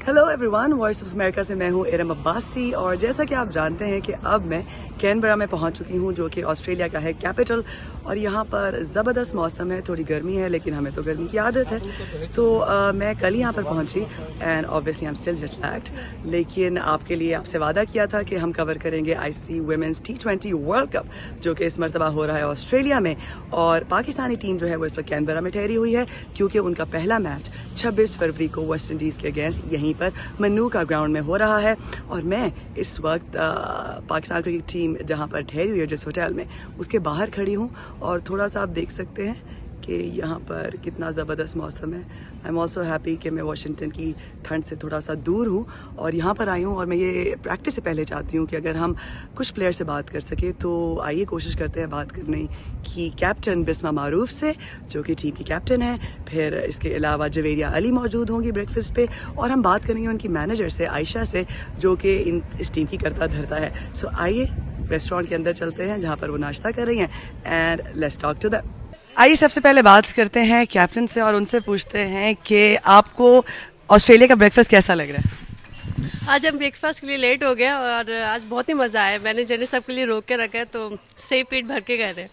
Hello everyone, voice of America से मैं हूँ इरम अब्बासी और जैसा कि आप जानते हैं कि अब मैं कैनबरा में पहुँच चुकी हूँ जो कि ऑस्ट्रेलिया का है कैपिटल। और यहाँ पर ज़बरदस्त मौसम है, थोड़ी गर्मी है लेकिन हमें तो गर्मी की आदत है। तो मैं कल ही यहाँ पर पहुँची and obviously I am still jet lagged, लेकिन आपके लिए आपसे वादा किया था कि हम कवर करेंगे ICC women's T20 world cup जो कि इस मरतबा हो रहा है ऑस्ट्रेलिया में। और पाकिस्तानी टीम जो है वो इस पर कैनबरा में ठहरी हुई है क्योंकि उनका पहला मैच 26 फरवरी को वेस्ट इंडीज़ के अगेंस्ट यहीं पर मन्नूका ग्राउंड में हो रहा है। और मैं इस वक्त पाकिस्तान क्रिकेट टीम जहां पर ठहरी हुई है जिस होटल में, उसके बाहर खड़ी हूं और थोड़ा सा आप देख सकते हैं कि यहाँ पर कितना ज़बरदस्त मौसम है। आई एम ऑल्सो हैप्पी कि मैं वाशिंगटन की ठंड से थोड़ा सा दूर हूँ और यहाँ पर आई हूँ। और मैं ये प्रैक्टिस से पहले चाहती हूँ कि अगर हम कुछ प्लेयर से बात कर सके तो आइए कोशिश करते हैं बात करने की कैप्टन बिस्मा मारूफ से जो कि टीम की कैप्टन है। फिर इसके अलावा जवेरिया अली मौजूद होंगी ब्रेकफास्ट पे और हम बात करेंगे उनकी मैनेजर से आयशा से जो कि इस टीम की करता धरता है। सो आइए रेस्टोरेंट के अंदर चलते हैं जहाँ पर वो नाश्ता कर रही हैं and let's talk to them. आइए सबसे पहले बात करते हैं कैप्टन से और उनसे पूछते हैं कि आपको ऑस्ट्रेलिया का ब्रेकफास्ट कैसा लग रहा है? आज हम ब्रेकफास्ट के लिए लेट हो गए और आज बहुत ही मज़ा आया। मैंने जने सबके लिए रोक के रखा है तो सही पेट भर के गए थे।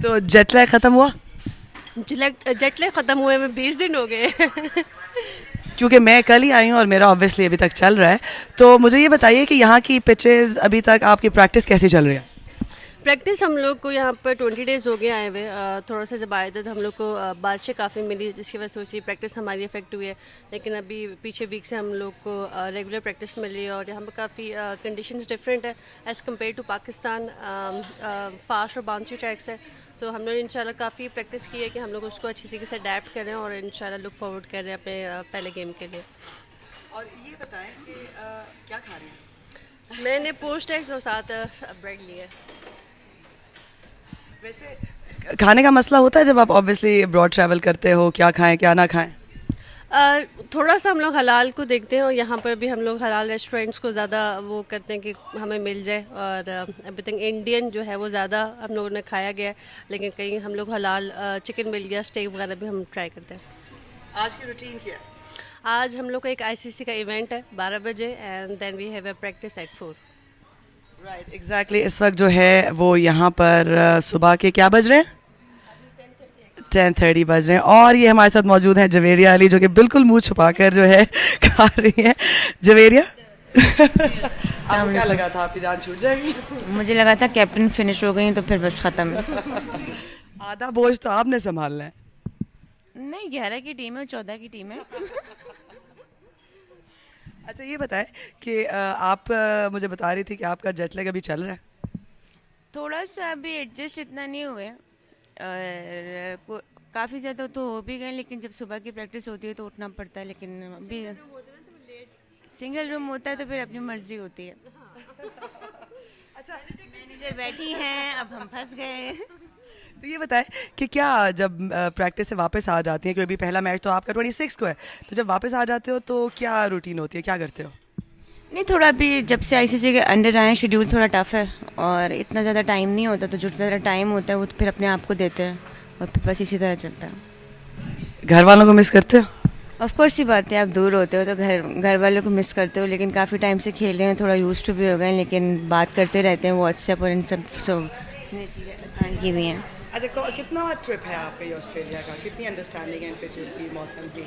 तो जेट लैग खत्म हुआ? जेट लैग ख़त्म हुए में 20 दिन हो गए। क्योंकि मैं कल ही आई हूँ और मेरा ऑब्वियसली अभी तक चल रहा है। तो मुझे ये बताइए कि यहाँ की पिचेस अभी तक आपकी प्रैक्टिस कैसी चल रही है? प्रैक्टिस हम लोग को यहाँ पर 20 डेज़ हो गए आए हुए। थोड़ा सा जब आए थे तो हम लोग को बारिशें काफ़ी मिली जिसकी वजह से थोड़ी सी प्रैक्टिस हमारी इफेक्ट हुई है। लेकिन अभी पीछे वीक से हम लोग को रेगुलर प्रैक्टिस मिली है और यहाँ पर काफ़ी कंडीशंस डिफरेंट है as compared to Pakistan. Fast और बाउंसी ट्रैक्स है तो हम लोग इंशाल्लाह काफ़ी प्रैक्टिस की है कि हम लोग उसको अच्छी तरीके से अडेप्ट करें और इंशाल्लाह लुक फॉरवर्ड कर रहे हैं अपने पहले गेम के लिए। और ये बताएं कि क्या खा रही हैं? मैंने पोस्ट एग्स और साथ ब्रेड लिए। वैसे खाने का मसला होता है जब आप ऑब्वियसली अब्रॉड ट्रैवल करते हो, क्या खाएं क्या ना खाएं? थोड़ा सा हम लोग हलाल को देखते हैं और यहाँ पर भी हम लोग हलाल रेस्टोरेंट्स को ज़्यादा वो करते हैं कि हमें मिल जाए। और एवरीथिंग इंडियन जो है वो ज़्यादा हम लोगों ने खाया गया है, लेकिन कहीं हम लोग हलाल चिकन मिल गया, स्टेक वगैरह भी हम ट्राई करते हैं। आज की रूटीन क्या है? आज हम लोग का एक ICC का इवेंट है 12 बजे and then we have a practice at 4। Right, exactly. इस वक्त जो है वो यहाँ पर सुबह के क्या बज रहे हैं? 10:30 बज रहे हैं। और ये हमारे साथ मौजूद हैं जवेरिया अली जो कि बिल्कुल मुंह छुपाकर जो है खा रही हैं। जवेरिया आपको क्या लगा था आपकी जान छूट जाएगी? मुझे लगा था कैप्टन फिनिश हो गई तो फिर बस ख़त्म है। आधा बोझ तो आपने संभालना है। नहीं, 11 की टीम है, 14 की टीम है। अच्छा ये बताएं कि आप मुझे बता रही थी कि आपका जेट लैग अभी चल रहा है। थोड़ा सा अभी एडजस्ट इतना नहीं हुए और काफ़ी ज़्यादा तो हो भी गए, लेकिन जब सुबह की प्रैक्टिस होती है तो उठना पड़ता है। लेकिन अभी सिंगल रूम होता है तो फिर अपनी मर्जी होती है। अच्छा, मैनेजर बैठी हैं, अब हम फंस गए। तो ये बताएं कि क्या जब प्रैक्टिस से वापस आ जाती हैं, क्योंकि अभी पहला मैच तो आपका 26 को है, तो जब वापस आ जाते हो तो क्या रूटीन होती है, क्या करते हो? नहीं, थोड़ा अभी जब से ICC के अंडर आए शेड्यूल थोड़ा टफ है और इतना ज़्यादा टाइम नहीं होता, तो जो ज़्यादा टाइम होता है वो तो फिर अपने आप को देते हैं और फिर बस इसी तरह चलता है। घर वालों को मिस करते हो? ऑफ कोर्स ही बात है, आप दूर होते हो तो घर वालों को मिस करते हो, लेकिन काफ़ी टाइम से खेल रहे हैं, थोड़ा यूज टू भी हो गए, लेकिन बात करते रहते हैं व्हाट्सएप और इन सब चीज़ें आसान की भी हैं। अच्छा, कितना ट्रिप है आपका ये ऑस्ट्रेलिया का? कितनी अंडरस्टैंडिंग है इन पिचेस की, मौसम की?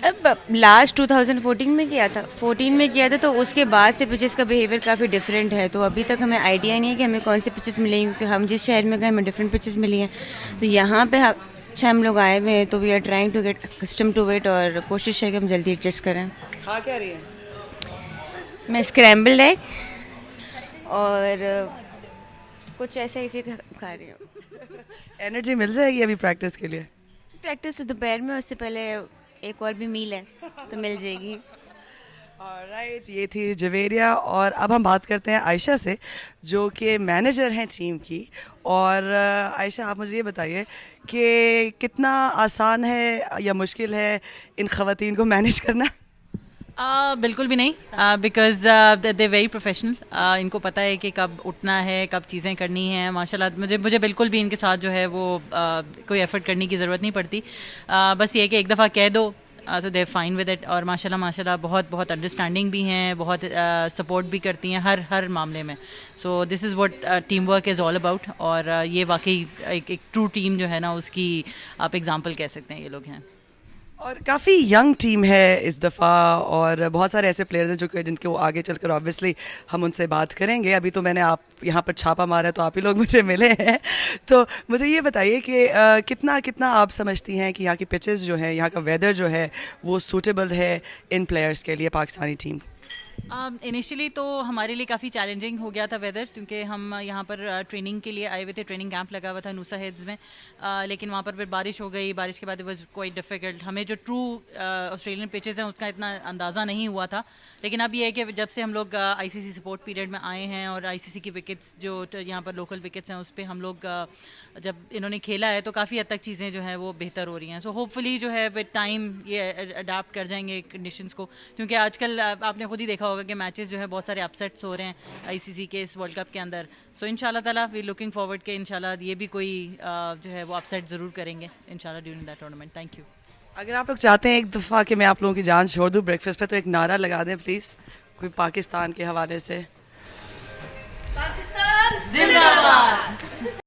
अब लास्ट 2014 में किया था, 14 में किया था, तो उसके बाद से पिचेस का बिहेवियर काफ़ी डिफरेंट है। तो अभी तक हमें आइडिया नहीं है कि हमें कौन से पिचेस मिलेंगे, क्योंकि हम जिस शहर में गए हमें डिफरेंट पिचेस मिली हैं। तो यहाँ पे अच्छा हम लोग आए हुए हैं तो we are trying to get custom to it और कोशिश है कि हम जल्दी एडजस्ट करें। हाँ, क्या रही है? मैं स्क्रैम्बल्ड एग और कुछ ऐसा इसी खा रही हूँ। एनर्जी मिल जाएगी अभी प्रैक्टिस के लिए? प्रैक्टिस तो दोपहर में, उससे पहले एक और भी मील है तो मिल जाएगी। ऑलराइट, ये थी जवेरिया। और अब हम बात करते हैं आयशा से जो कि मैनेजर हैं टीम की। और आयशा, आप मुझे ये बताइए कि कितना आसान है या मुश्किल है इन ख़वातीन को मैनेज करना? बिल्कुल भी नहीं, बिकॉज दे वेरी प्रोफेशनल। इनको पता है कि कब उठना है, कब चीज़ें करनी हैं। माशाल्लाह मुझे बिल्कुल भी इनके साथ जो है वो कोई एफर्ट करने की ज़रूरत नहीं पड़ती। बस ये कि एक दफ़ा कह दो तो दे फाइन विद इट, और माशाल्लाह माशाल्लाह बहुत बहुत अंडरस्टैंडिंग भी हैं, बहुत सपोर्ट भी करती हैं हर मामले में. So this is what team work is all about, और ये वाकई एक ट्रू टीम जो है ना उसकी आप एग्जांपल कह सकते हैं ये लोग हैं. और काफ़ी यंग टीम है इस दफ़ा, और बहुत सारे ऐसे प्लेयर्स हैं जो कि जिनके वो आगे चलकर ऑब्वियसली हम उनसे बात करेंगे. अभी तो मैंने आप यहाँ पर छापा मारा है तो आप ही लोग मुझे मिले हैं. तो मुझे ये बताइए कि कितना कितना आप समझती हैं कि यहाँ की पिचेस जो है, यहाँ का वेदर जो है वो सूटेबल है इन प्लेयर्स के लिए, पाकिस्तानी टीम? इनिशियली तो हमारे लिए काफ़ी चैलेंजिंग हो गया था वेदर, क्योंकि हम यहाँ पर ट्रेनिंग के लिए आए हुए थे. ट्रेनिंग कैंप लगा हुआ था नूसा हेड्स में, लेकिन वहाँ पर फिर बारिश हो गई. बारिश के बाद इट वाज क्वाइट डिफिकल्ट. हमें जो ट्रू ऑस्ट्रेलियन पिचेस हैं उसका इतना अंदाज़ा नहीं हुआ था. लेकिन अब ये है कि जब से हम लोग आईसीसी सपोर्ट पीरियड में आए हैं और आईसीसी की विकेट्स जो यहाँ पर लोकल विकेट्स हैं उस पर हम लोग जब इन्होंने खेला है तो काफ़ी हद तक चीज़ें जो हैं वो बेहतर हो रही हैं. सो होपफुली जो है विद टाइम ये अडाप्ट कर जाएंगे कंडीशंस को, क्योंकि आजकल आपने खुद ही देखा होगा कि मैचेस जो है बहुत सारे अपसेट्स हो रहे हैं आईसीसी के इस वर्ल्ड कप के अंदर. सो इंशाल्लाह ताला वी लुकिंग फॉरवर्ड के इंशाल्लाह ये भी कोई जो है वो अपसेट ज़रूर करेंगे इंशाल्लाह during that tournament. Thank you. अगर आप लोग चाहते हैं एक दफ़ा कि मैं आप लोगों की जान छोड़ दूँ ब्रेकफास्ट पे, तो एक नारा लगा दें प्लीज़, कोई पाकिस्तान के हवाले से. जिंदाबाद.